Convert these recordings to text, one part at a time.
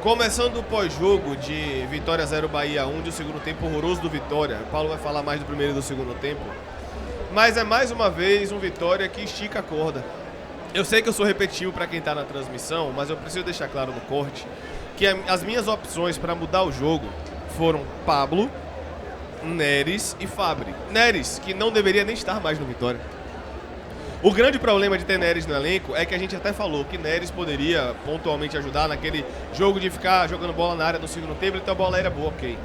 Começando o pós-jogo de Vitória 0 Bahia 1, de um segundo tempo horroroso do Vitória. O Paulo vai falar mais do primeiro e do segundo tempo. Mas é mais uma vez um Vitória que estica a corda. Eu sei que eu sou repetitivo para quem está na transmissão, mas eu preciso deixar claro no corte que as minhas opções para mudar o jogo foram Pablo, Neres e Fabri. Neres, que não deveria nem estar mais no Vitória. O grande problema de ter Neres no elenco é que a gente até falou que Neres poderia pontualmente ajudar naquele jogo de ficar jogando bola na área no segundo tempo, então a bola era boa, ok.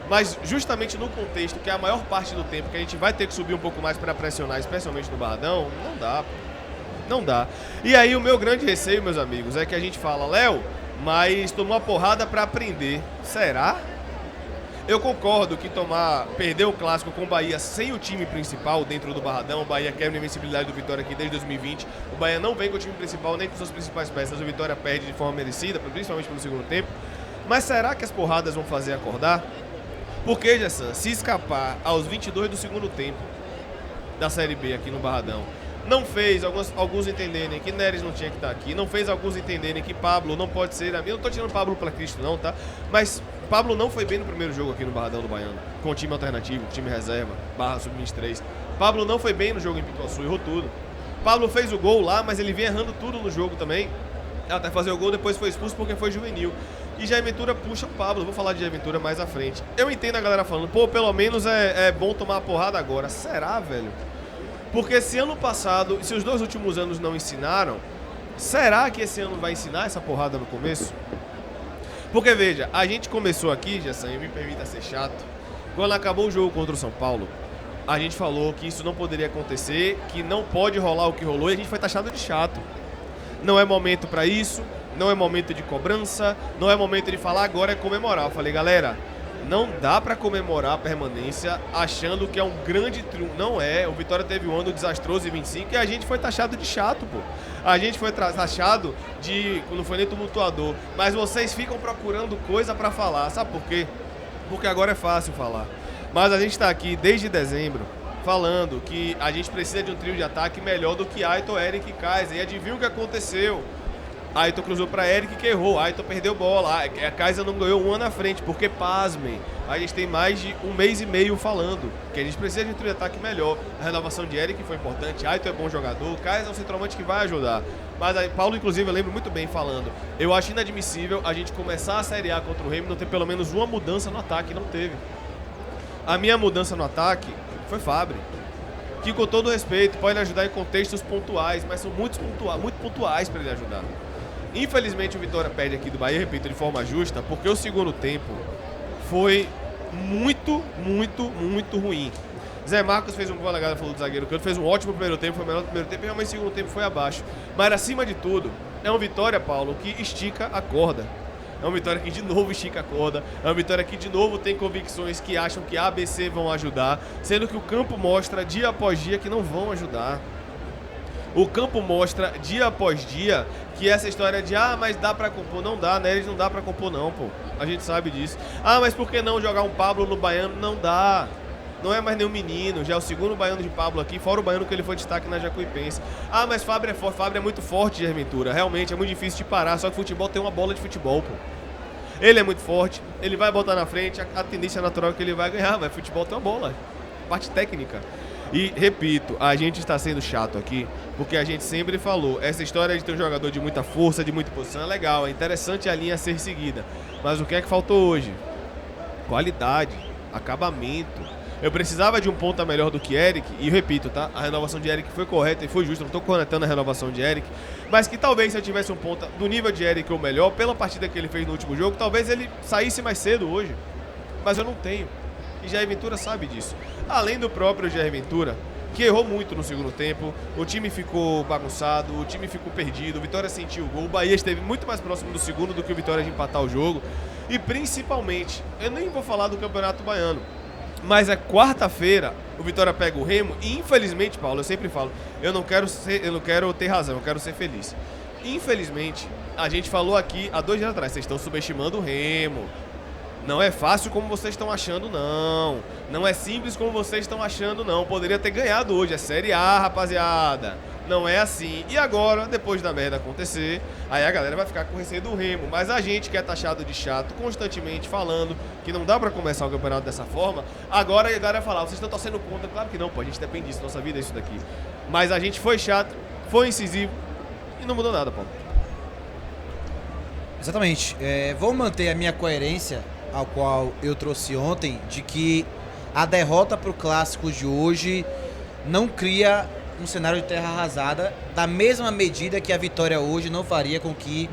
Mas justamente no contexto que é a maior parte do tempo que a gente vai ter que subir um pouco mais para pressionar, especialmente no Barradão, não dá, pô. Não dá. E aí o meu grande receio, meus amigos, é que a gente fala, Léo, mas tomou uma porrada para aprender. Será? Eu concordo que perder o clássico com o Bahia sem o time principal dentro do Barradão, o Bahia quebra a invencibilidade do Vitória aqui desde 2020, o Bahia não vem com o time principal nem com suas principais peças, o Vitória perde de forma merecida, principalmente pelo segundo tempo. Mas será que as porradas vão fazer acordar? Porque, Gessan, se escapar aos 22 do segundo tempo da Série B aqui no Barradão, não fez alguns entenderem que Neres não tinha que estar aqui, não fez alguns entenderem que Pablo não pode ser eu não tô tirando Pablo para Cristo não, tá? Mas Pablo não foi bem no primeiro jogo aqui no Barradão do Baiano, com o time alternativo, time reserva, barra sub-23. Pablo não foi bem no jogo em Pituaçu, errou tudo. Pablo fez o gol lá, mas ele vinha errando tudo no jogo também, até fazer o gol, depois foi expulso porque foi juvenil. E Jair Ventura puxa o Pablo, vou falar de Jair Ventura mais à frente. Eu entendo a galera falando, pô, pelo menos é bom tomar a porrada agora. Será, velho? Porque se ano passado, se os 2 últimos anos não ensinaram, será que esse ano vai ensinar essa porrada no começo? Porque veja, a gente começou aqui, Gessan, e me permita ser chato, quando acabou o jogo contra o São Paulo, a gente falou que isso não poderia acontecer, que não pode rolar o que rolou, e a gente foi taxado de chato. Não é momento pra isso, não é momento de cobrança, não é momento de falar, agora é comemorar. Eu falei, galera, não dá pra comemorar a permanência achando que é um grande triunfo. Não é. O Vitória teve um ano desastroso em 25 e a gente foi taxado de chato, pô. A gente foi taxado de... Não foi nem tumultuador. Mas vocês ficam procurando coisa pra falar. Sabe por quê? Porque agora é fácil falar. Mas a gente tá aqui desde dezembro falando que a gente precisa de um trio de ataque melhor do que Aiton, Eric e Kaiser. E adivinha o que aconteceu? Aiton cruzou pra Eric que errou, Aiton perdeu bola, a Kaiser não ganhou um ano à frente, porque pasmem, a gente tem mais de um mês e meio falando que a gente precisa de um trio de ataque melhor. A renovação de Eric foi importante, Aiton é bom jogador, Kaiser é um centroavante que vai ajudar. Mas aí, Paulo, inclusive, eu lembro muito bem falando, eu acho inadmissível a gente começar a Série A contra o Remo e não ter pelo menos uma mudança no ataque, não teve. A minha mudança no ataque foi Fabri, que com todo respeito pode ajudar em contextos pontuais, mas são muito pontuais para ele ajudar. Infelizmente o Vitória perde aqui do Bahia, repito, de forma justa, porque o segundo tempo foi muito ruim. Zé Marcos fez um gol, a galera falou do zagueiro Canto, fez um ótimo primeiro tempo, foi o melhor do primeiro tempo, e realmente o segundo tempo foi abaixo. Mas acima de tudo, é uma Vitória, Paulo, que estica a corda. É uma Vitória que de novo estica a corda, é uma Vitória que de novo tem convicções que acham que A, B, C vão ajudar, sendo que o campo mostra dia após dia que não vão ajudar. O campo mostra dia após dia que essa história de mas dá pra compor, não dá, Neres não dá pra compor não, pô. A gente sabe disso. Mas por que não jogar um Pablo no Baiano? Não dá. Não é mais nenhum menino, já é o segundo Baiano de Pablo aqui, fora o Baiano que ele foi destaque na Jacuipense. Mas Fábio é forte, Fábio é muito forte, Jair Ventura. Realmente é muito difícil de parar, só que futebol tem uma bola de futebol, pô. Ele é muito forte, ele vai botar na frente, a tendência natural é que ele vai ganhar, mas futebol tem uma bola, parte técnica. E, repito, a gente está sendo chato aqui, porque a gente sempre falou, essa história de ter um jogador de muita força, de muita posição é legal, é interessante a linha a ser seguida. Mas o que é que faltou hoje? Qualidade, acabamento. Eu precisava de um ponta melhor do que Eric, e repito, tá? A renovação de Eric foi correta e foi justa, não estou cornetando a renovação de Eric, mas que talvez se eu tivesse um ponta do nível de Eric ou melhor, pela partida que ele fez no último jogo, talvez ele saísse mais cedo hoje. Mas eu não tenho. E Jair Ventura sabe disso. Além do próprio Jair Ventura, que errou muito no segundo tempo, o time ficou bagunçado, o time ficou perdido, o Vitória sentiu o gol, o Bahia esteve muito mais próximo do segundo do que o Vitória de empatar o jogo. E principalmente, eu nem vou falar do Campeonato Baiano, mas é quarta-feira, o Vitória pega o Remo e infelizmente, Paulo, eu sempre falo, eu não quero ter razão, eu quero ser feliz. Infelizmente, a gente falou aqui há 2 dias atrás, vocês estão subestimando o Remo. Não é fácil como vocês estão achando, não. Não é simples como vocês estão achando, não. Poderia ter ganhado hoje. É Série A, rapaziada. Não é assim. E agora, depois da merda acontecer, aí a galera vai ficar com receio do Remo. Mas a gente que é taxado de chato, constantemente falando que não dá pra começar o campeonato dessa forma, agora a galera vai falar, vocês estão torcendo contra. Claro que não, pô, a gente depende disso, nossa vida é isso daqui. Mas a gente foi chato, foi incisivo e não mudou nada, Paulo. Exatamente. Vou manter a minha coerência, ao qual eu trouxe ontem, de que a derrota pro clássico de hoje não cria um cenário de terra arrasada, da mesma medida que a vitória hoje não faria com que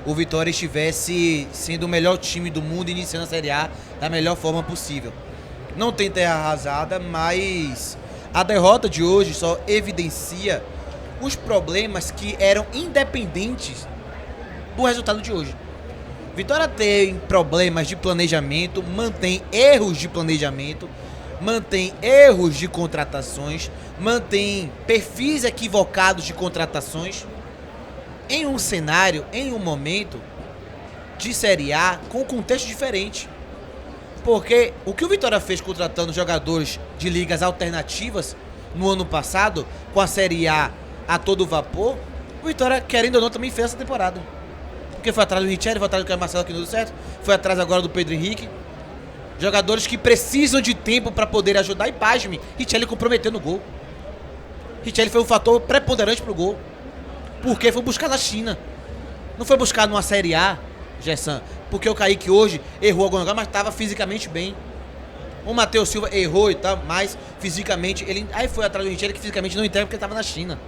o Vitória estivesse sendo o melhor time do mundo iniciando a Série A da melhor forma possível. Não tem terra arrasada, mas a derrota de hoje só evidencia os problemas que eram independentes do resultado de hoje. Vitória tem problemas de planejamento, mantém erros de planejamento, mantém erros de contratações, mantém perfis equivocados de contratações em um cenário, em um momento de Série A com contexto diferente. Porque o que o Vitória fez contratando jogadores de ligas alternativas no ano passado, com a Série A todo vapor, o Vitória, querendo ou não, também fez essa temporada. Porque foi atrás do Richelli, foi atrás do Caio Marcelo, que não deu certo, foi atrás agora do Pedro Henrique. Jogadores que precisam de tempo para poder ajudar, e pasme, Richelli comprometeu no gol. Richelli foi um fator preponderante pro gol. Porque foi buscar na China. Não foi buscar numa Série A, Gerson, porque o Kaique hoje errou alguma coisa, mas estava fisicamente bem. O Matheus Silva errou e tal, mas fisicamente, aí foi atrás do Richelli, que fisicamente não entrega porque estava na China.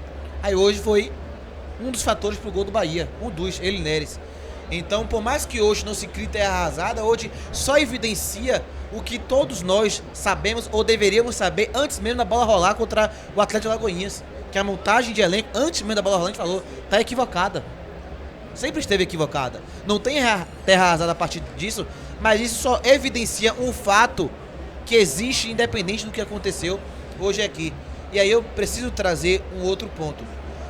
Aí hoje foi um dos fatores pro gol do Bahia, um dos, ele Neres. Então, por mais que hoje não se crie terra arrasada, hoje só evidencia o que todos nós sabemos ou deveríamos saber antes mesmo da bola rolar contra o Atlético Alagoinhas. Que a montagem de elenco, antes mesmo da bola rolar, a gente falou, tá equivocada. Sempre esteve equivocada. Não tem terra arrasada a partir disso, mas isso só evidencia um fato que existe independente do que aconteceu hoje aqui. E aí eu preciso trazer um outro ponto.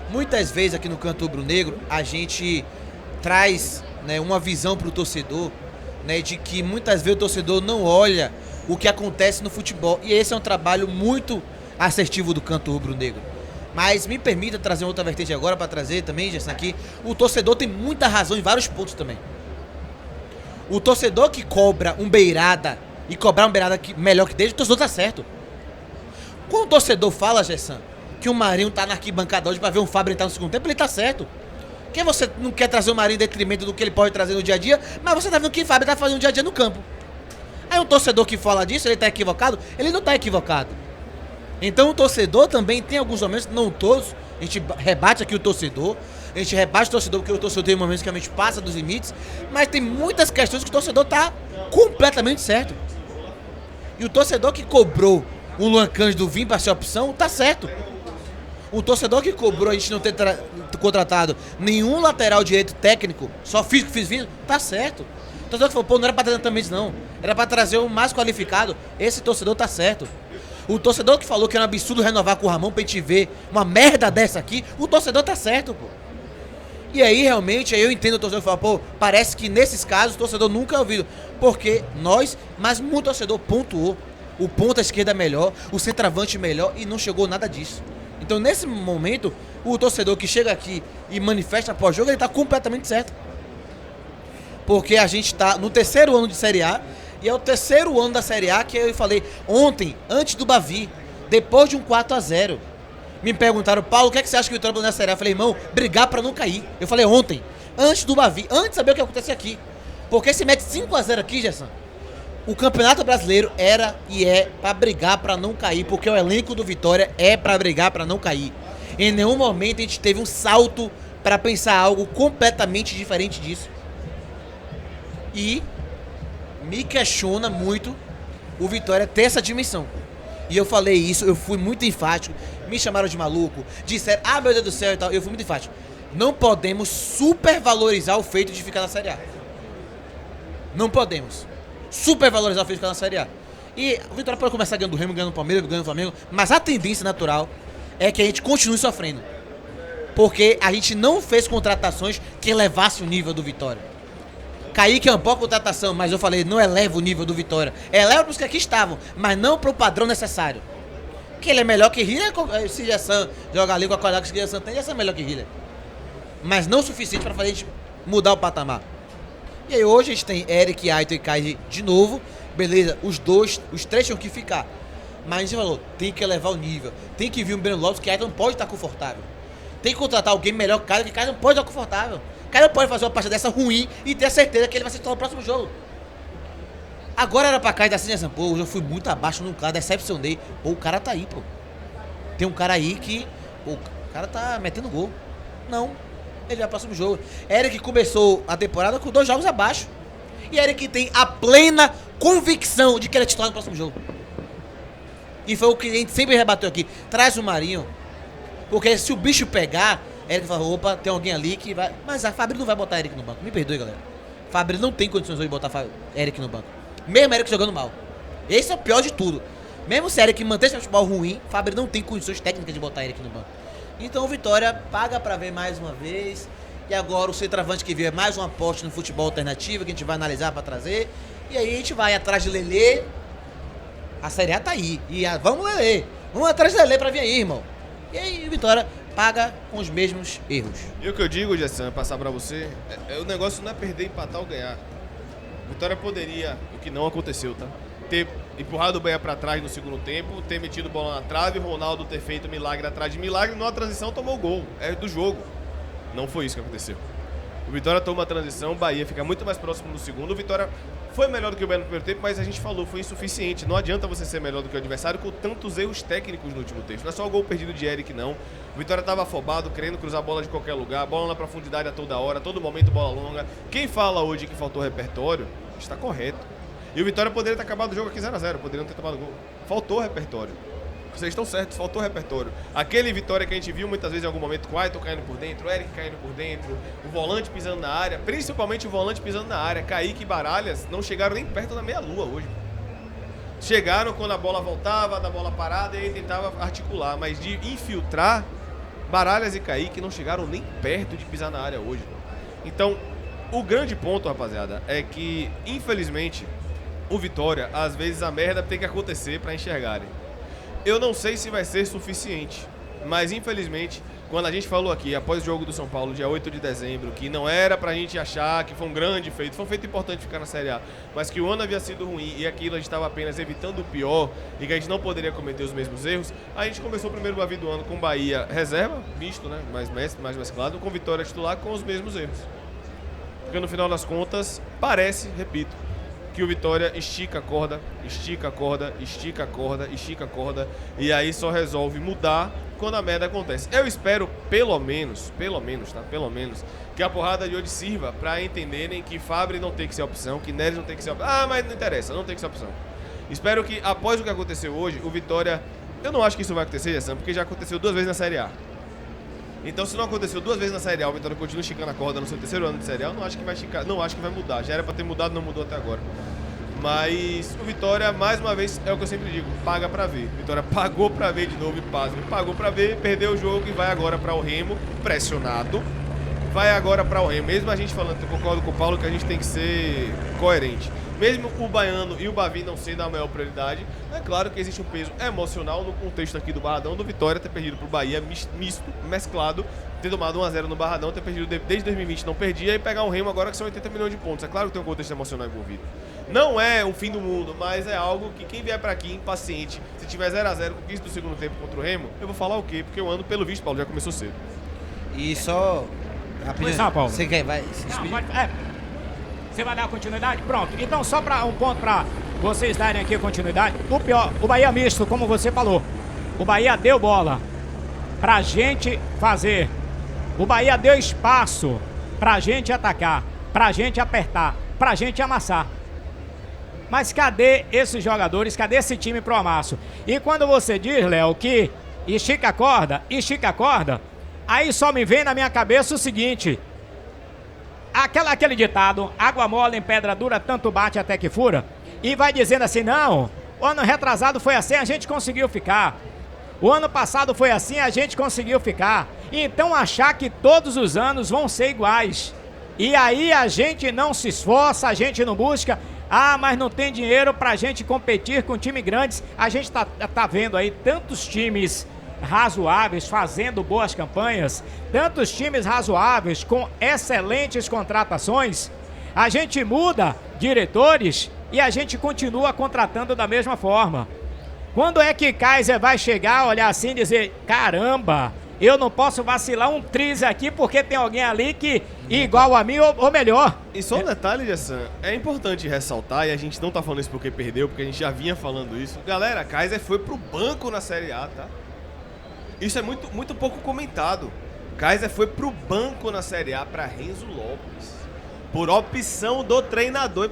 Muitas vezes aqui no Canto Rubro-Negro a gente traz, né, uma visão para o torcedor, né, de que muitas vezes o torcedor não olha o que acontece no futebol. E esse é um trabalho muito assertivo do Canto Rubro-Negro. Mas me permita trazer outra vertente agora para trazer também, Gerson, aqui. O torcedor tem muita razão em vários pontos também. O torcedor que cobra um beirada e cobrar um beirada melhor que dele, o torcedor tá certo. Quando o torcedor fala, Gerson, que o Marinho tá na arquibancada hoje para ver um Fábio entrar no segundo tempo, ele tá certo. Porque você não quer trazer o Marinho em detrimento do que ele pode trazer no dia a dia, mas você tá vendo o que o Fábio tá fazendo no dia a dia no campo. Aí o torcedor que fala disso, ele tá equivocado? Ele não tá equivocado. Então o torcedor também tem alguns momentos, não todos, a gente rebate aqui o torcedor, a gente rebate o torcedor porque o torcedor tem momentos que realmente passa dos limites, mas tem muitas questões que o torcedor tá completamente certo. E o torcedor que cobrou o Luan Cândido vir para ser opção, tá certo. O torcedor que cobrou a gente não ter contratado nenhum lateral direito técnico, só físico, tá certo. O torcedor que falou, pô, não era pra trazer também isso não, era pra trazer o mais qualificado, esse torcedor tá certo. O torcedor que falou que era um absurdo renovar com o Ramon pra gente ver uma merda dessa aqui, o torcedor tá certo, pô. E aí, realmente, aí eu entendo o torcedor que fala, pô, parece que nesses casos o torcedor nunca é ouvido. Porque nós, mas muito torcedor pontuou. O ponta esquerda melhor, o centroavante melhor e não chegou nada disso. Então, nesse momento, o torcedor que chega aqui e manifesta pós-jogo, ele tá completamente certo. Porque a gente tá no terceiro ano de Série A, e é o terceiro ano da Série A que eu falei ontem, antes do Bavi, depois de um 4-0. Me perguntaram, Paulo, o que é que você acha que o Vitória na Série A? Eu falei, irmão, brigar pra não cair. Eu falei ontem, antes do Bavi, antes de saber o que acontece aqui. Porque se mete 5-0 aqui, Gerson, o Campeonato Brasileiro era e é pra brigar pra não cair, porque o elenco do Vitória é pra brigar pra não cair. Em nenhum momento a gente teve um salto pra pensar algo completamente diferente disso. E me questiona muito o Vitória ter essa dimensão. E eu falei isso, eu fui muito enfático. Me chamaram de maluco, disseram, ah, meu Deus do céu e tal. Eu fui muito enfático. Não podemos supervalorizar o feito de ficar na Série A. Não podemos supervalorizar o feito de ficar na Série A. E o Vitória pode começar ganhando do Remo, ganhando do Palmeiras, ganhando do Flamengo, mas a tendência natural é que a gente continue sofrendo. Porque a gente não fez contratações que elevassem o nível do Vitória. Kaique é uma boa contratação, mas eu falei, não eleva o nível do Vitória. Eleva para os que aqui estavam, mas não para o padrão necessário. Que ele é melhor que Hiller, se Gerson jogar ali com a qualidade que o Gerson tem, Gerson é melhor que Hiller. Mas não o suficiente para fazer a gente mudar o patamar. E aí hoje a gente tem Eric, Aito e Kai de novo. Beleza, os três tinham que ficar. Mas a gente falou, tem que elevar o nível. Tem que vir um Breno Lopes que Aito não pode estar confortável. Tem que contratar alguém melhor que Kai, que Kai não pode estar confortável. Kai não pode fazer uma partida dessa ruim e ter a certeza que ele vai ser titular no próximo jogo. Agora era pra Kai dar assim, assim, pô, hoje eu fui muito abaixo no cara, decepcionei. Pô, o cara tá aí, pô. Tem um cara aí que, pô, o cara tá metendo gol. Não, ele vai pro próximo jogo. Eric começou a temporada com 2 jogos abaixo. E Eric tem a plena convicção de que ele é titular no próximo jogo. E foi o que a gente sempre rebateu aqui. Traz o Marinho. Porque se o bicho pegar, Eric fala, opa, tem alguém ali que vai... Mas a Fabrício não vai botar Eric no banco. Me perdoe, galera. Fabrício não tem condições de botar Eric no banco. Mesmo Eric jogando mal. Esse é o pior de tudo. Mesmo se Eric manter esse futebol ruim, Fabrício não tem condições técnicas de botar Eric no banco. Então o Vitória paga pra ver mais uma vez. E agora o centroavante que veio é mais uma aposta no futebol alternativo que a gente vai analisar pra trazer. E aí a gente vai atrás de Lelê. A Série A tá aí. E vamos Lelê. Vamos atrás de Lelê pra vir aí, irmão. E aí o Vitória paga com os mesmos erros. E o que eu digo, Gerson, passar pra você, o negócio não é perder, empatar ou ganhar. Vitória poderia, o que não aconteceu, tá? Ter empurrado o Bahia pra trás no segundo tempo, ter metido bola na trave, Ronaldo ter feito milagre atrás de milagre, numa transição tomou o gol. É do jogo. Não foi isso que aconteceu. O Vitória toma a transição, o Bahia fica muito mais próximo no segundo. O Vitória foi melhor do que o Bahia no primeiro tempo, mas a gente falou, foi insuficiente. Não adianta você ser melhor do que o adversário com tantos erros técnicos no último tempo. Não é só o gol perdido de Eric, não. O Vitória estava afobado, querendo cruzar a bola de qualquer lugar, bola na profundidade a toda hora, a todo momento bola longa. Quem fala hoje que faltou repertório, está correto. E o Vitória poderia ter acabado o jogo aqui 0x0, poderia não ter tomado gol. Faltou repertório. Vocês estão certos, faltou repertório. Aquele Vitória que a gente viu muitas vezes em algum momento com o Aito caindo por dentro, o Eric caindo por dentro, o volante pisando na área, principalmente o volante pisando na área. Kaique e Baralhas não chegaram nem perto da meia-lua hoje. Chegaram quando a bola voltava, da bola parada e aí tentava articular, mas de infiltrar, Baralhas e Kaique não chegaram nem perto de pisar na área hoje. Então, o grande ponto, rapaziada, é que, infelizmente, o Vitória, às vezes a merda tem que acontecer pra enxergarem. Eu não sei se vai ser suficiente, mas infelizmente, quando a gente falou aqui, após o jogo do São Paulo, dia 8 de dezembro, que não era pra gente achar que foi um grande feito, foi um feito importante ficar na Série A, mas que o ano havia sido ruim e aquilo a gente estava apenas evitando o pior e que a gente não poderia cometer os mesmos erros, a gente começou o primeiro Bavi do ano com Bahia reserva, misto, né, mais mesclado, com Vitória titular com os mesmos erros. Porque no final das contas, parece, repito, que o Vitória estica a corda, estica a corda, estica a corda, estica a corda, e aí só resolve mudar quando a merda acontece. Eu espero, pelo menos, que a porrada de hoje sirva para entenderem que Fabri não tem que ser opção, que Neres não tem que ser opção. Ah, mas não interessa, não tem que ser opção. Espero que, após o que aconteceu hoje, o Vitória... Eu não acho que isso vai acontecer, Gerson, porque já aconteceu 2 vezes na Série A. Então, se não aconteceu 2 vezes na Série A, o Vitória continua esticando a corda no seu 3º ano de Série A, eu não acho que vai esticar, não acho que vai mudar. Já era pra ter mudado, não mudou até agora. Mas o Vitória, mais uma vez, é o que eu sempre digo, paga pra ver. O Vitória pagou pra ver de novo e pasme. Pagou pra ver, perdeu o jogo e vai agora pra o Remo, pressionado. Vai agora pra o Remo. Mesmo a gente falando, eu concordo com o Paulo, que a gente tem que ser coerente. Mesmo o Baiano e o Bavi não sendo a maior prioridade, é claro que existe um peso emocional no contexto aqui do Barradão, do Vitória ter perdido pro Bahia misto, mesclado, ter tomado 1x0 no Barradão, ter perdido desde 2020, não perdia, e pegar um Remo agora que são 80 milhões de pontos. É claro que tem um contexto emocional envolvido. Não é o fim do mundo, mas é algo que quem vier pra aqui impaciente, se tiver 0x0 com 15 do segundo tempo contra o Remo, eu vou falar o quê? Porque o ano, pelo visto, Paulo, já começou cedo. E só... Pois não, Paulo. Você quer, vai se despedir? Você vai dar continuidade? Pronto. Então, só para um ponto para vocês darem aqui continuidade. O pior, o Bahia misto, como você falou. O Bahia deu bola pra gente fazer. O Bahia deu espaço pra gente atacar, pra gente apertar, pra gente amassar. Mas cadê esses jogadores? Cadê esse time pro amasso? E quando você diz, Léo, que estica a corda, aí só me vem na minha cabeça o seguinte... Aquele ditado, água mole em pedra dura, tanto bate até que fura. E vai dizendo assim, não, o ano retrasado foi assim, a gente conseguiu ficar. O ano passado foi assim, a gente conseguiu ficar. Então achar que todos os anos vão ser iguais. E aí a gente não se esforça, a gente não busca. Ah, mas não tem dinheiro pra gente competir com times grandes. A gente tá vendo aí tantos times razoáveis fazendo boas campanhas, tantos times razoáveis com excelentes contratações. A gente muda diretores e a gente continua contratando da mesma forma. Quando é que Kaiser vai chegar, olhar assim e dizer: caramba, eu não posso vacilar um triz aqui porque tem alguém ali que igual a mim ou melhor. E só um detalhe, Gessan, é importante ressaltar, e a gente não tá falando isso porque perdeu, porque a gente já vinha falando isso. Galera, Kaiser foi pro banco na Série A, tá? Isso é muito pouco comentado. Kaiser foi pro banco na Série A pra Renzo Lopes. Por opção do treinador.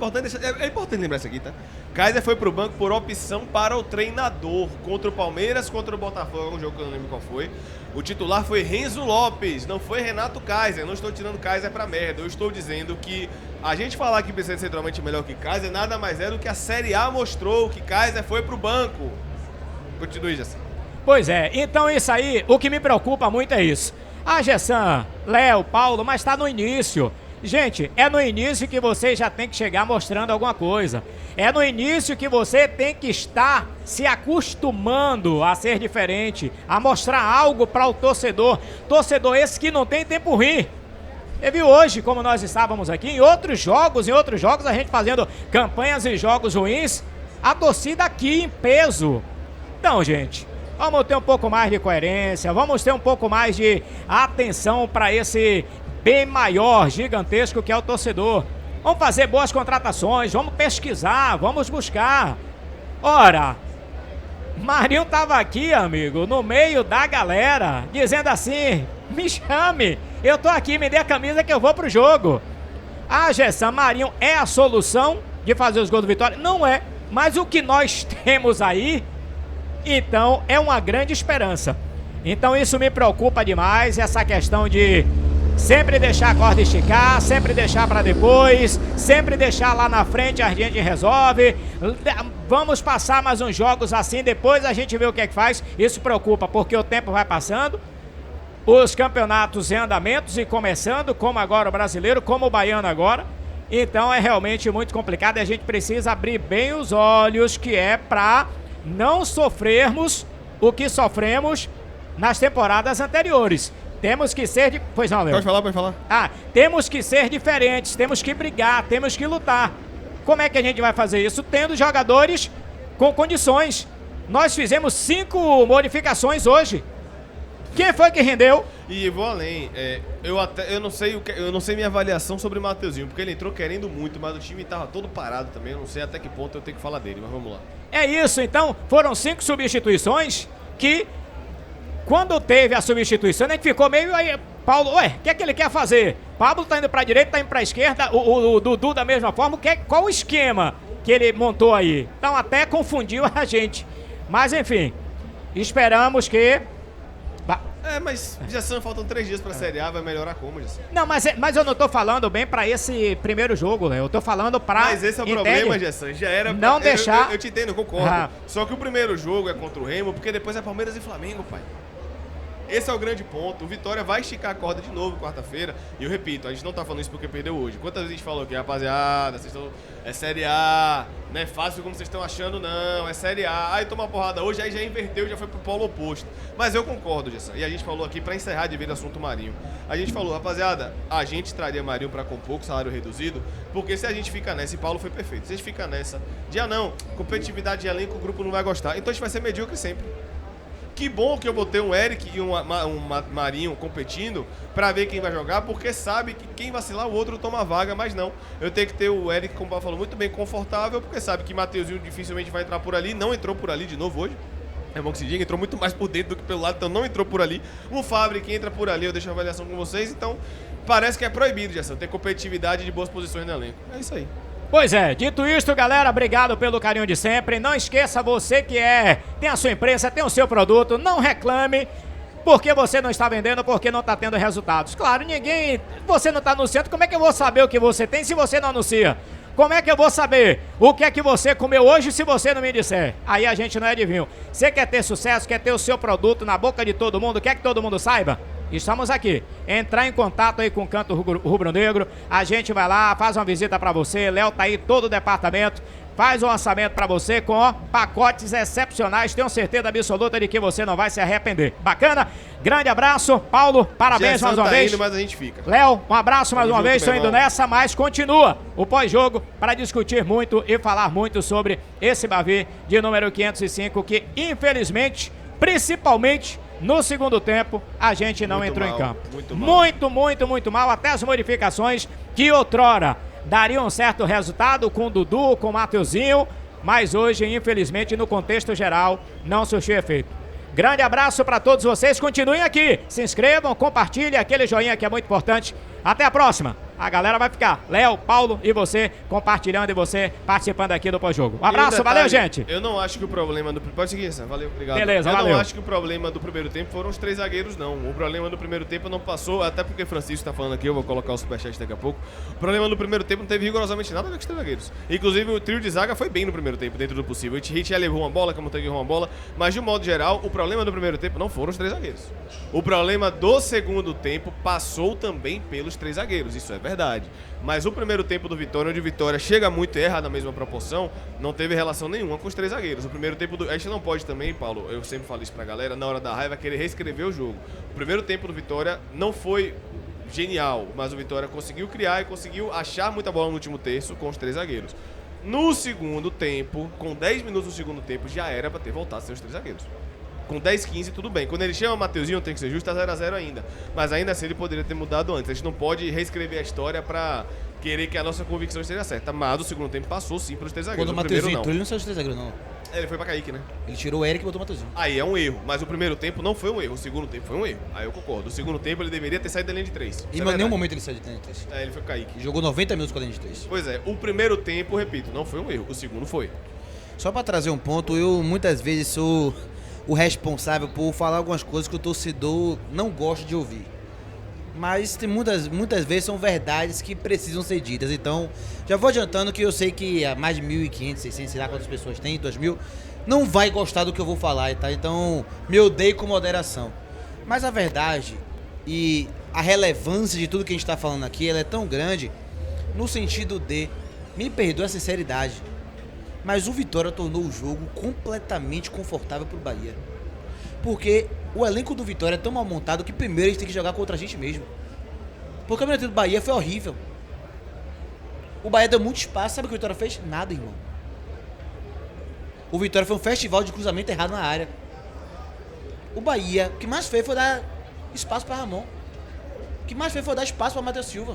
É importante lembrar isso aqui, tá? Kaiser foi pro banco por opção para o treinador. Contra o Palmeiras, contra o Botafogo, um jogo que eu não lembro qual foi. O titular foi Renzo Lopes, não foi Renato Kaiser. Não estou tirando Kaiser pra merda. Eu estou dizendo que a gente falar que precisa de centroavante melhor que Kaiser nada mais é do que a Série A mostrou, que Kaiser foi pro banco. Continue, Gessan. Pois é, então isso aí, o que me preocupa muito é isso. Ah, Gessan, Léo, Paulo, mas tá no início. Gente, é no início que você já tem que chegar mostrando alguma coisa. É no início que você tem que estar se acostumando a ser diferente, a mostrar algo para o torcedor. Torcedor esse que não tem tempo ruim. Você viu hoje como nós estávamos aqui, em outros jogos a gente fazendo campanhas e jogos ruins, a torcida aqui em peso. Então, gente, vamos ter um pouco mais de coerência, vamos ter um pouco mais de atenção para esse bem maior, gigantesco que é o torcedor. Vamos fazer boas contratações, vamos pesquisar, vamos buscar. Ora, Marinho tava aqui, amigo, no meio da galera, dizendo assim: me chame, eu tô aqui, me dê a camisa que eu vou pro jogo. Ah, Gessan, Marinho é a solução de fazer os gols do Vitória? Não é, mas o que nós temos aí, então, é uma grande esperança. Então isso me preocupa demais, essa questão de sempre deixar a corda esticar, sempre deixar para depois, sempre deixar lá na frente, a gente resolve. Vamos passar mais uns jogos assim, depois a gente vê o que é que faz. Isso preocupa porque o tempo vai passando, os campeonatos em andamentos e começando, como agora o brasileiro, como o baiano agora. Então é realmente muito complicado e a gente precisa abrir bem os olhos, que é para não sofrermos o que sofremos nas temporadas anteriores. Temos que ser... Pois não, Léo. Pode falar. Ah, temos que ser diferentes, temos que brigar, temos que lutar. Como é que a gente vai fazer isso? Tendo jogadores com condições. Nós fizemos 5 modificações hoje. Quem foi que rendeu? E vou além, eu não sei minha avaliação sobre o Mateuzinho, porque ele entrou querendo muito, mas o time tava todo parado também, eu não sei até que ponto eu tenho que falar dele, mas vamos lá. É isso, então, foram 5 substituições que... Quando teve a substituição, a gente ficou meio aí, Paulo, o que é que ele quer fazer? Pablo tá indo pra direita, tá indo pra esquerda, o Dudu da mesma forma, qual o esquema que ele montou aí? Então até confundiu a gente. Mas enfim, esperamos que... Mas Gessan, faltam 3 dias pra Série A, vai melhorar como, Gessan? Não, mas eu não tô falando bem pra esse primeiro jogo, né? Eu tô falando pra... Mas esse é o problema, Gessan, já era... Não deixar... Eu te entendo, eu concordo. Só que o primeiro jogo é contra o Remo, porque depois é Palmeiras e Flamengo, pai. Esse é o grande ponto. O Vitória vai esticar a corda de novo quarta-feira. E eu repito, a gente não tá falando isso porque perdeu hoje. Quantas vezes a gente falou aqui, rapaziada, vocês estão... É Série A, não é fácil como vocês estão achando, não. É Série A. Aí toma uma porrada hoje, aí já inverteu, já foi pro polo oposto. Mas eu concordo, Gessan. E a gente falou aqui, pra encerrar de vez o assunto Marinho. A gente falou, rapaziada, a gente traria Marinho pra compor com salário reduzido, porque se a gente fica nessa, e Paulo foi perfeito, se a gente fica nessa, competitividade de elenco, o grupo não vai gostar. Então a gente vai ser medíocre sempre. Que bom que eu botei um Eric e um Marinho competindo pra ver quem vai jogar, porque sabe que quem vacilar o outro toma vaga, mas não. Eu tenho que ter o Eric, como o Paulo falou, muito bem confortável, porque sabe que Mateuzinho dificilmente vai entrar por ali, não entrou por ali de novo hoje. É bom que se diga, entrou muito mais por dentro do que pelo lado, então não entrou por ali. O Fábio que entra por ali, eu deixo a avaliação com vocês, então parece que é proibido, Gessan, ter competitividade de boas posições no elenco. É isso aí. Pois é, dito isto, galera, obrigado pelo carinho de sempre. Não esqueça, você que tem a sua empresa, tem o seu produto, não reclame porque você não está vendendo, porque não está tendo resultados. Claro, você não está anunciando, como é que eu vou saber o que você tem se você não anuncia? Como é que eu vou saber o que é que você comeu hoje se você não me disser? Aí a gente não é adivinho. Você quer ter sucesso, quer ter o seu produto na boca de todo mundo, quer que todo mundo saiba? estamos aqui. Entrar em contato aí com o Canto Rubro-Negro, a gente vai lá, faz uma visita pra você, Léo tá aí, todo o departamento, faz um orçamento pra você com pacotes excepcionais, tenho certeza absoluta de que você não vai se arrepender. Bacana? Grande abraço, Paulo, parabéns mais uma vez. Indo, mas a gente fica. Léo, um abraço mais uma vez, junto, estou indo nessa, mas continua o pós-jogo para discutir muito e falar muito sobre esse Bavi de número 505 que, infelizmente, principalmente no segundo tempo, a gente não entrou em campo. Muito mal. Até as modificações que outrora dariam um certo resultado com o Dudu, com o Mateuzinho, mas hoje, infelizmente, no contexto geral, não surtiu efeito. Grande abraço para todos vocês, continuem aqui, se inscrevam, compartilhem, aquele joinha que é muito importante. Até a próxima. A galera vai ficar, Léo, Paulo e você compartilhando e você participando aqui do pós-jogo. Um abraço, valeu, gente. Eu não acho que o problema do... Pode seguir, Sam. Valeu, obrigado. Beleza, valeu. Eu não valeu. acho que o problema do primeiro tempo foram os 3 zagueiros, não. O problema do primeiro tempo não passou, até porque Francisco tá falando aqui, eu vou colocar o superchat daqui a pouco. O problema do primeiro tempo não teve rigorosamente nada com os 3 zagueiros. Inclusive, o trio de zaga foi bem no primeiro tempo, dentro do possível. O Hit já levou uma bola, Camutanga errou uma bola, mas de um modo geral, o problema do primeiro tempo não foram os 3 zagueiros. O problema do segundo tempo passou também pelos 3 zagueiros, isso é verdade. Mas o primeiro tempo do Vitória, onde o Vitória chega muito e erra na mesma proporção, não teve relação nenhuma com os 3 zagueiros. O primeiro tempo do... A gente não pode também, Paulo, eu sempre falo isso pra galera, na hora da raiva, querer reescrever o jogo. O primeiro tempo do Vitória não foi genial, mas o Vitória conseguiu criar e conseguiu achar muita bola no último terço com os 3 zagueiros. No segundo tempo, com 10 minutos do segundo tempo, já era pra ter voltado a ser os 3 zagueiros. Com 10, 15, tudo bem. Quando ele chama o Mateuzinho, tem que ser justo, tá 0x0 ainda. Mas ainda assim ele poderia ter mudado antes. A gente não pode reescrever a história pra querer que a nossa convicção esteja certa. Mas o segundo tempo passou sim pelos 3 zagueiros. Quando o Mateuzinho entrou, ele não saiu dos 3 zagueiros, não. Ele foi pra Kaique, né? Ele tirou o Eric e botou o Mateuzinho. Aí é um erro. Mas o primeiro tempo não foi um erro. O segundo tempo foi um erro. Aí eu concordo. O segundo tempo ele deveria ter saído da linha de 3. E em nenhum momento ele saiu da linha de 3. É, ele foi pro Kaique. Ele jogou 90 minutos com a linha de 3. Pois é. O primeiro tempo, repito, não foi um erro. O segundo foi. Só pra trazer um ponto, eu muitas vezes sou o responsável por falar algumas coisas que o torcedor não gosta de ouvir. Mas tem muitas vezes são verdades que precisam ser ditas. Então, já vou adiantando que eu sei que há mais de 1.500, 600, sei lá quantas pessoas tem, 2.000, não vai gostar do que eu vou falar, tá? Então, me odeie com moderação. Mas a verdade e a relevância de tudo que a gente tá falando aqui, ela é tão grande no sentido de, me perdoe a sinceridade, mas o Vitória tornou o jogo completamente confortável pro Bahia. Porque o elenco do Vitória é tão mal montado que primeiro a gente tem que jogar contra a gente mesmo. Porque o campeonato do Bahia foi horrível. O Bahia deu muito espaço. Sabe o que o Vitória fez? Nada, irmão. O Vitória foi um festival de cruzamento errado na área. O Bahia, o que mais fez foi dar espaço para Ramon. O que mais fez foi dar espaço para Matheus Silva.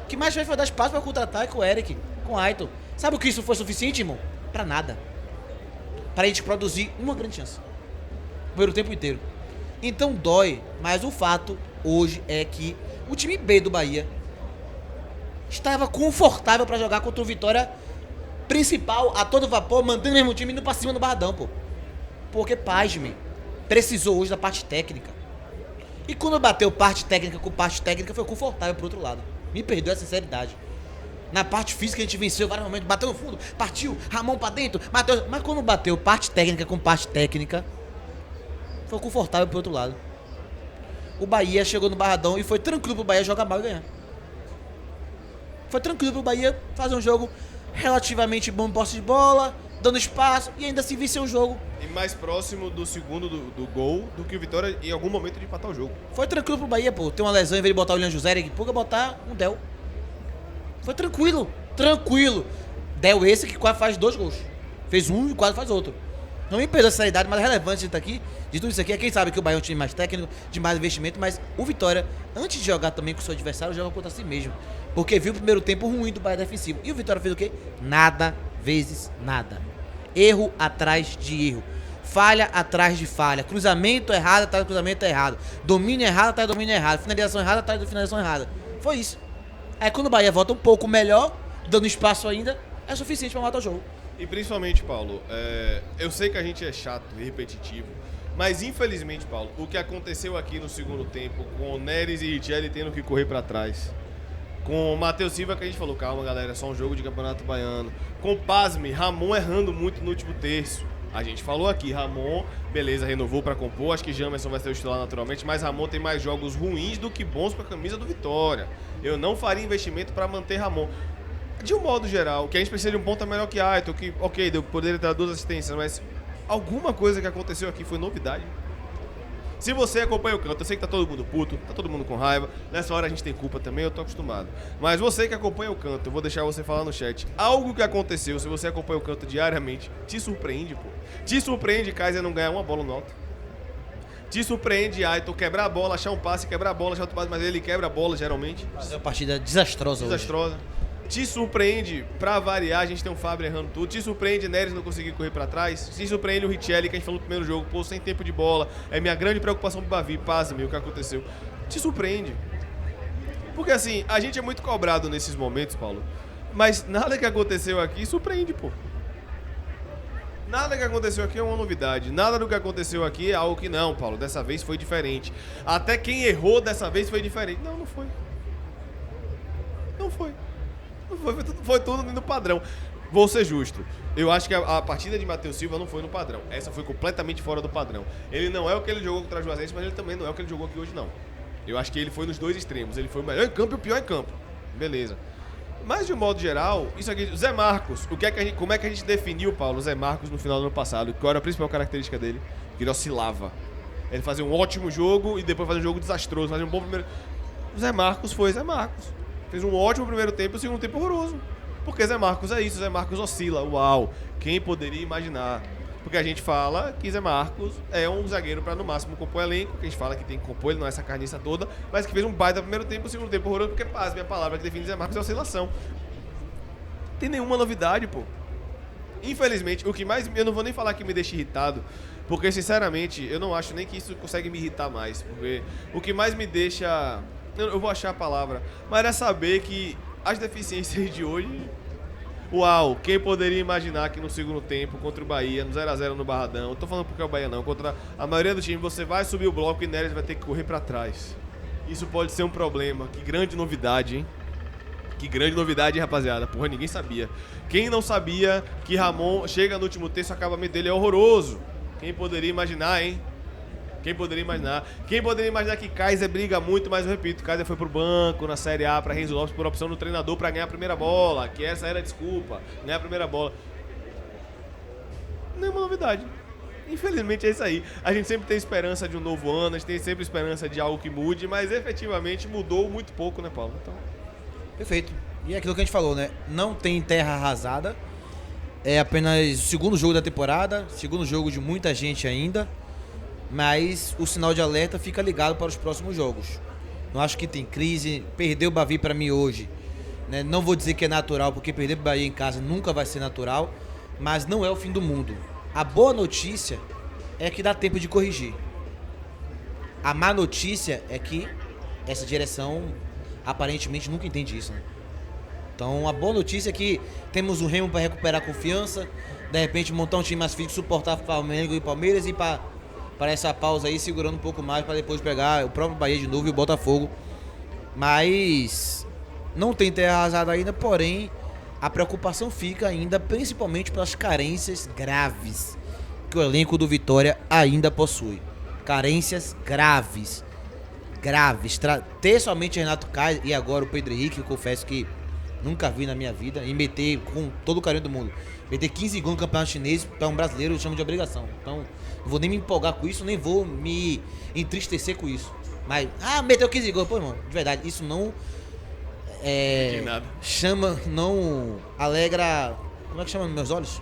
O que mais fez foi dar espaço para contra-ataque com o Eric, com o Aiton. Sabe o que isso foi suficiente, irmão? Pra nada. Pra gente produzir uma grande chance. O primeiro tempo inteiro. Então dói, mas o fato hoje é que o time B do Bahia estava confortável pra jogar contra o Vitória principal, a todo vapor, mantendo o mesmo time indo pra cima do Barradão, pô. Porque, pasme, precisou hoje da parte técnica. E quando bateu parte técnica com parte técnica, foi confortável pro outro lado. Me perdoe a sinceridade. Na parte física a gente venceu vários momentos, bateu no fundo, partiu, Ramon pra dentro, bateu. Mas quando bateu parte técnica com parte técnica, foi confortável pro outro lado. O Bahia chegou no Barradão e foi tranquilo pro Bahia jogar mal e ganhar. Foi tranquilo pro Bahia fazer um jogo relativamente bom em posse de bola, dando espaço e ainda assim vencer o jogo. E mais próximo do segundo do gol do que o Vitória em algum momento de empatar o jogo. Foi tranquilo pro Bahia, pô. Tem uma lesão, em vez de botar o William José, ele podia botar um Del. Foi tranquilo, tranquilo. Del esse que quase faz 2 gols. Fez um e quase faz outro. Não me perdoa essa idade, mas a relevância aqui, de tudo isso aqui, é quem sabe que o Bahia é um time mais técnico, de mais investimento, mas o Vitória, antes de jogar também com o seu adversário, joga contra si mesmo. Porque viu o primeiro tempo ruim do Bahia defensivo. E o Vitória fez o quê? Nada vezes nada. Erro atrás de erro. Falha atrás de falha. Cruzamento errado atrás do cruzamento errado. Domínio errado atrás do domínio errado. Finalização errada atrás da finalização errada. Foi isso. Aí quando o Bahia volta um pouco melhor, dando espaço ainda, é suficiente para matar o jogo. E principalmente, Paulo, eu sei que a gente é chato e repetitivo, mas infelizmente, Paulo, o que aconteceu aqui no segundo tempo, com o Neres e Richelli tendo que correr para trás, com o Matheus Silva, que a gente falou, calma galera, é só um jogo de campeonato baiano, com o pasme, Ramon errando muito no último terço, A gente falou aqui, Ramon, beleza, renovou pra compor, acho que Jamerson vai ser o titular naturalmente, mas Ramon tem mais jogos ruins do que bons com a camisa do Vitória. Eu não faria investimento pra manter Ramon. De um modo geral, que a gente precisa de um ponta melhor que Aiton, que, ok, poderia dar 2 assistências, mas alguma coisa que aconteceu aqui foi novidade. Se você acompanha o canto, eu sei que tá todo mundo puto, tá todo mundo com raiva, nessa hora a gente tem culpa também, eu tô acostumado. Mas você que acompanha o canto, eu vou deixar você falar no chat, algo que aconteceu, se você acompanha o canto diariamente, te surpreende, pô. Te surpreende Kaiser não ganhar uma bola no alto. Te surpreende Aiton quebrar a bola, achar um passe, quebrar a bola, achar outro passe, mas ele quebra a bola geralmente. Mas é uma partida desastrosa Desastrosa. Te surpreende, pra variar, a gente tem um Fábio errando tudo. Te surpreende Neres não conseguir correr pra trás. Te surpreende o Richelli, que a gente falou no primeiro jogo, pô, sem tempo de bola. É minha grande preocupação pro Bavi, pasme o que aconteceu. Te surpreende. Porque assim, a gente é muito cobrado nesses momentos, Paulo. Mas nada que aconteceu aqui surpreende, pô. Nada que aconteceu aqui é uma novidade. Nada do que aconteceu aqui é algo que não, Paulo. Dessa vez foi diferente. Até quem errou dessa vez foi diferente. Não, não foi. Não foi. Foi tudo no padrão. Vou ser justo. Eu acho que a partida de Matheus Silva não foi no padrão. Essa foi completamente fora do padrão. Ele não é o que ele jogou contra o Juazeirense, mas ele também não é o que ele jogou aqui hoje, não. Eu acho que ele foi nos dois extremos. Ele foi o melhor em campo e o pior em campo. Beleza. Mas, de um modo geral, isso aqui... Zé Marcos, como é que a gente definiu, Paulo, o Zé Marcos no final do ano passado? Qual era a principal característica dele? Que ele oscilava. Ele fazia um ótimo jogo e depois fazia um jogo desastroso. Fazia um bom primeiro... O Zé Marcos foi Zé Marcos. Fez um ótimo primeiro tempo e um segundo tempo horroroso. Porque Zé Marcos é isso, Zé Marcos oscila. Uau, quem poderia imaginar? Porque a gente fala que Zé Marcos é um zagueiro para no máximo compor elenco, que a gente fala que tem que compor, ele não é essa carniça toda, mas que fez um baita primeiro tempo e um segundo tempo horroroso, porque pasme, a palavra que define Zé Marcos é oscilação. Não tem nenhuma novidade, pô. Infelizmente, o que mais... Eu não vou nem falar que me deixa irritado, porque sinceramente, eu não acho nem que isso consegue me irritar mais. Porque o que mais me deixa... Eu vou achar a palavra. Mas é saber que as deficiências de hoje... Uau, quem poderia imaginar que no segundo tempo, contra o Bahia, no 0x0 no Barradão... Eu tô falando porque é o Bahia não. Contra a maioria do time, você vai subir o bloco e Neres vai ter que correr pra trás. Isso pode ser um problema. Que grande novidade, hein? Que grande novidade, hein, rapaziada? Porra, ninguém sabia. Quem não sabia que Ramon chega no último terço, o acabamento dele é horroroso? Quem poderia imaginar, hein? Quem poderia imaginar? Quem poderia imaginar que Kaiser briga muito, mas eu repito, Kaiser foi pro banco na Série A para Renzo Lopes por opção do treinador para ganhar a primeira bola, que essa era a desculpa, ganhar a primeira bola. Nenhuma novidade. Infelizmente é isso aí. A gente sempre tem esperança de um novo ano, a gente tem sempre esperança de algo que mude, mas efetivamente mudou muito pouco, né, Paulo? Então... Perfeito. E é aquilo que a gente falou, né? Não tem terra arrasada. É apenas o segundo jogo da temporada, segundo jogo de muita gente ainda. Mas o sinal de alerta fica ligado para os próximos jogos. Não acho que tem crise. Perder o Bavi para mim hoje, né? Não vou dizer que é natural, porque perder o Bahia em casa nunca vai ser natural, mas não é o fim do mundo. A boa notícia é que dá tempo de corrigir. A má notícia é que essa direção aparentemente nunca entende isso, né? Então a boa notícia é que temos o Remo para recuperar a confiança, de repente montar um time mais fixo, suportar Flamengo e Palmeiras e para essa pausa aí, segurando um pouco mais para depois pegar o próprio Bahia de novo e o Botafogo. Mas não tem terra arrasada ainda, porém a preocupação fica ainda, principalmente pelas carências graves que o elenco do Vitória ainda possui. Carências graves. Ter somente Renato Kaiser e agora o Pedro Henrique, eu confesso que nunca vi na minha vida, e meter com todo o carinho do mundo, meter 15 gols no campeonato chinês para um brasileiro eu chamo de obrigação. Então, não vou nem me empolgar com isso, nem vou me entristecer com isso. Mas, meteu 15 gols, pô, irmão, de verdade, isso não chama, não alegra, como é que chama nos meus olhos?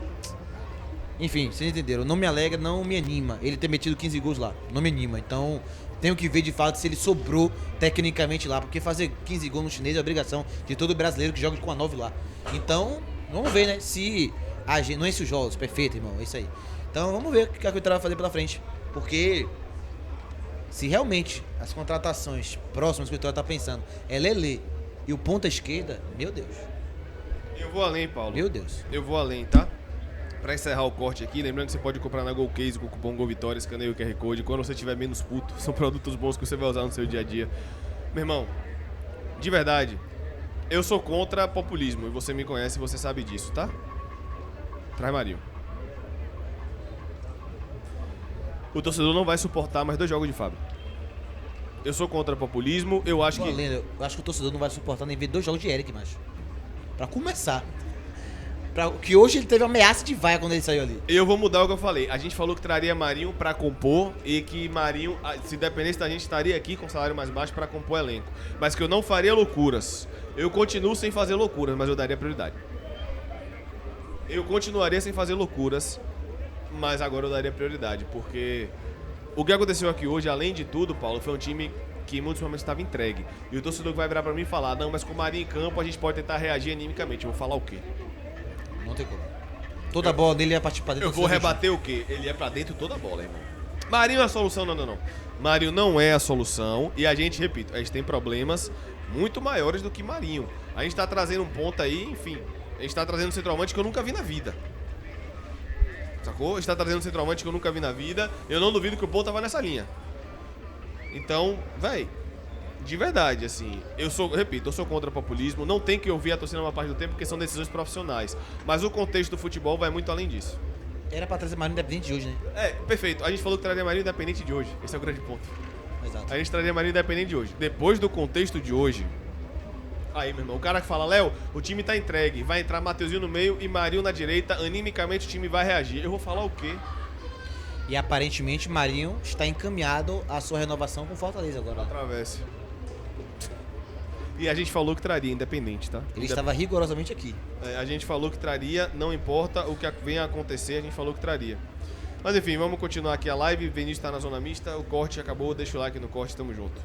Enfim, vocês entenderam, não me alegra, não me anima ele ter metido 15 gols lá, não me anima. Então, tenho que ver de fato se ele sobrou tecnicamente lá, porque fazer 15 gols no chinês é obrigação de todo brasileiro que joga com a 9 lá. Então, vamos ver, né, se a gente, não é esse o jogos, perfeito, irmão, é isso aí. Então, vamos ver o que a Vitória vai fazer pela frente, porque se realmente as contratações próximas que a Vitória está pensando é Lelê e o ponta esquerda, meu Deus. Eu vou além, Paulo. Meu Deus. Eu vou além, tá? Pra encerrar o corte aqui, lembrando que você pode comprar na GoCase com o cupom GOVITORIA, escaneia o QR Code. Quando você estiver menos puto, são produtos bons que você vai usar no seu dia a dia. Meu irmão, de verdade, eu sou contra populismo. E você me conhece e você sabe disso, tá? Traz Marinho. o torcedor não vai suportar mais 2 jogos de Fábio. Eu sou contra populismo, eu acho que... Eu acho que o torcedor não vai suportar nem ver 2 jogos de Eric, macho. Pra começar. Que hoje ele teve ameaça de vaia quando ele saiu ali. Eu vou mudar o que eu falei. A gente falou que traria Marinho pra compor e que Marinho, se dependesse da gente, estaria aqui com salário mais baixo pra compor elenco. Mas que eu não faria loucuras. Eu continuo sem fazer loucuras, mas eu daria prioridade. Eu continuaria sem fazer loucuras, mas agora eu daria prioridade, porque o que aconteceu aqui hoje, além de tudo, Paulo, foi um time que em muitos momentos estava entregue. E o torcedor que vai virar pra mim e falar, não, mas com o Marinho em campo a gente pode tentar reagir animicamente. Eu vou falar o quê? Não tem como. Toda a bola dele ia partir pra dentro. Eu vou rebater o quê? Ele é pra dentro toda a bola, irmão. Marinho é a solução? Não. Marinho não é a solução e a gente, repito, a gente tem problemas muito maiores do que Marinho. A gente tá trazendo um ponto aí, enfim. A gente tá trazendo um centroavante que eu nunca vi na vida. Sacou? A gente tá trazendo um centroavante que eu nunca vi na vida. Eu não duvido que o Paul tava nessa linha. Então, véi, de verdade, assim, eu sou contra o populismo. Não tem que ouvir a torcida uma parte do tempo porque são decisões profissionais. Mas o contexto do futebol vai muito além disso. Era pra trazer Marinho independente de hoje, né? É, perfeito. A gente falou que traria Marinho independente de hoje. Esse é o grande ponto. Exato. A gente traria Marinho independente de hoje. Depois do contexto de hoje. Aí, meu irmão, o cara que fala, Léo, o time tá entregue. Vai entrar Mateuzinho no meio e Marinho na direita. Animicamente o time vai reagir. Eu vou falar o quê? E aparentemente Marinho está encaminhado à sua renovação com Fortaleza agora. Atravesse. E a gente falou que traria, independente, tá? Ele estava rigorosamente aqui. A gente falou que traria, não importa o que venha a acontecer, a gente falou que traria. Mas enfim, vamos continuar aqui a live. Vinícius está na zona mista, o corte acabou, deixa o like no corte, tamo junto.